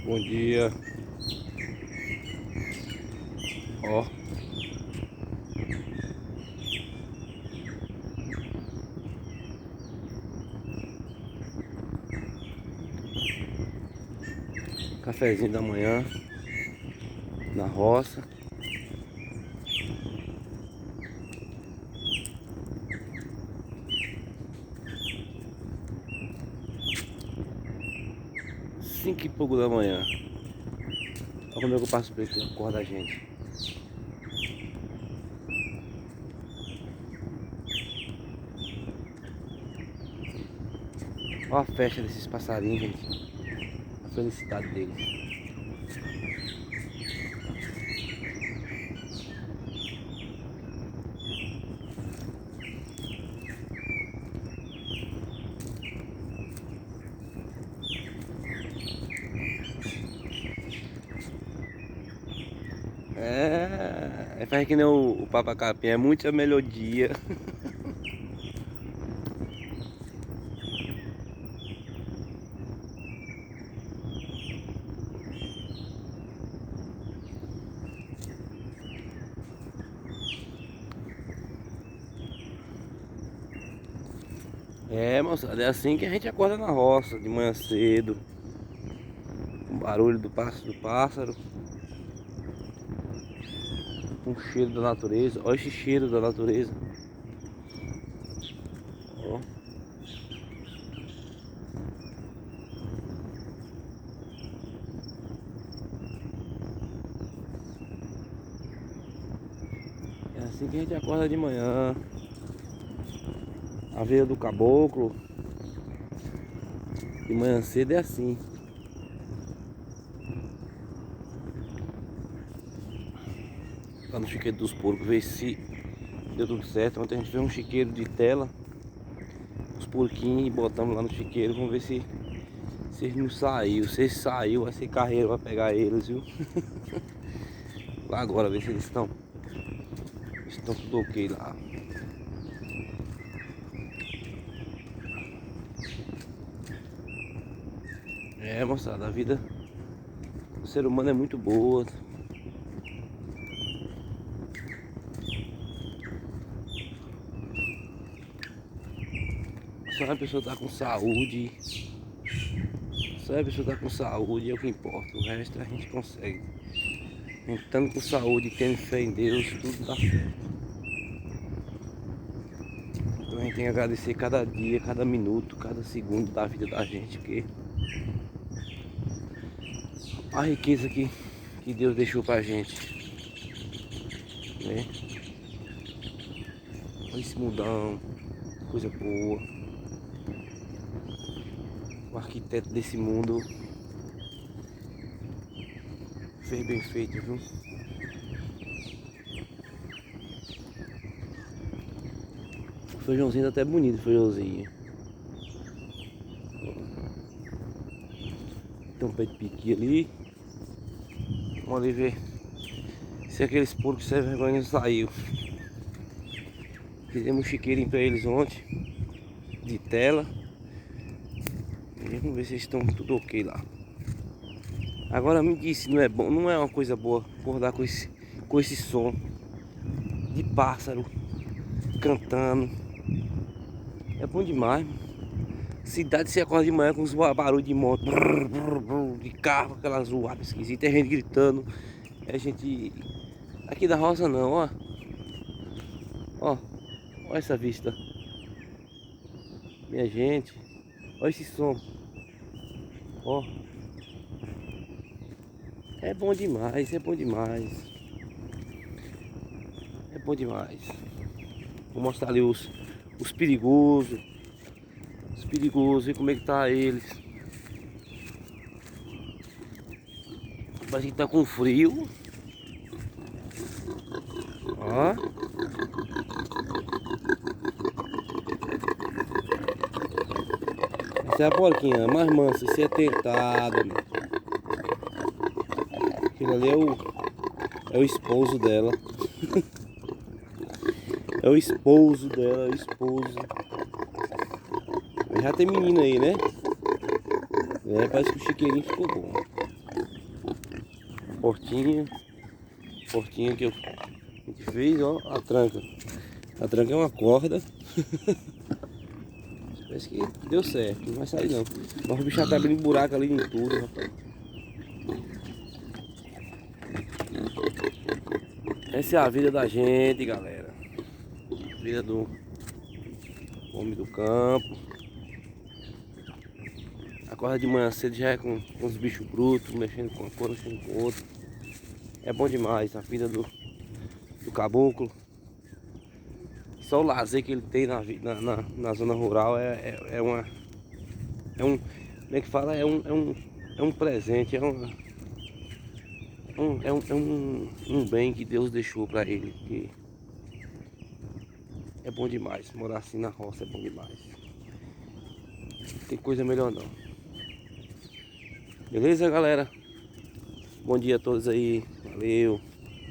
Bom dia. Ó, cafezinho da manhã na roça. Cinco e pouco da manhã. Olha como é que eu passo por aqui, acorda a gente. Olha a festa desses passarinhos, gente. A felicidade deles. Faz que nem o Papa Capim, é muita melodia. Moçada, é assim que a gente acorda na roça, de manhã cedo. Com o barulho do pássaro. Com o cheiro da natureza. Olha esse cheiro da natureza. Ó. É assim que a gente acorda de manhã. A veia do caboclo. De manhã cedo é assim. Lá no chiqueiro dos porcos, ver se deu tudo certo. Ontem a gente fez um chiqueiro de tela. Os porquinhos e botamos lá no chiqueiro. Vamos ver se eles não saiu. Se eles saiu, vai ser carreira pra pegar eles, viu? Lá agora, ver se eles estão tudo ok lá. Moçada, a vida do ser humano é muito boa. Só a pessoa tá com saúde. Só a pessoa tá com saúde é o que importa. O resto a gente consegue. Estando com saúde, tendo fé em Deus, tudo dá certo. Então a gente tem que agradecer cada dia, cada minuto, cada segundo da vida da gente, porque a riqueza que Deus deixou pra gente, né? Olha esse mundão, coisa boa. O arquiteto desse mundo fez bem feito, viu? O feijãozinho tá até bonito, o feijãozinho. Tem um pé de piqui ali. Vamos ali ver se aqueles porcos sem vergonha saiu. Fizemos um chiqueirinho pra eles ontem, de tela. E vamos ver se estão tudo ok lá. Agora me disse, não é bom, não é uma coisa boa acordar com esse som de pássaro cantando. É bom demais. Cidade se acorda de manhã com os barulhos de moto, brrr, brrr, brrr, de carro, aquela zoada esquisita, é gente gritando. É gente aqui da roça não, ó. Ó, olha essa vista. Minha gente, olha esse som. Ó. É bom demais, é bom demais. É bom demais. Vou mostrar ali os perigosos. Os perigosos, ver como é que tá eles. Parece que tá com frio. Ó. Essa é a porquinha, mais mansa, se é tentada. Aquilo ali é o esposo dela. É o esposo dela, é o esposo. Já tem menina aí, né? Parece que o chiqueirinho ficou bom. portinha. Portinha que a gente fez, ó, a tranca. A tranca é uma corda. Parece que deu certo, não vai sair não. Mas o bicho já tá abrindo buraco ali em tudo, rapaz. Essa é a vida da gente, galera. A vida do homem do campo. Acorda de manhã cedo já é com os bichos brutos, mexendo com uma coisa, mexendo com outra. É bom demais a vida do caboclo. Só o lazer que ele tem na zona rural é uma. É um. Como é que fala? É um presente, um bem que Deus deixou pra ele. Que é bom demais. Morar assim na roça é bom demais. Não tem coisa melhor não. Beleza, galera? Bom dia a todos aí. Valeu.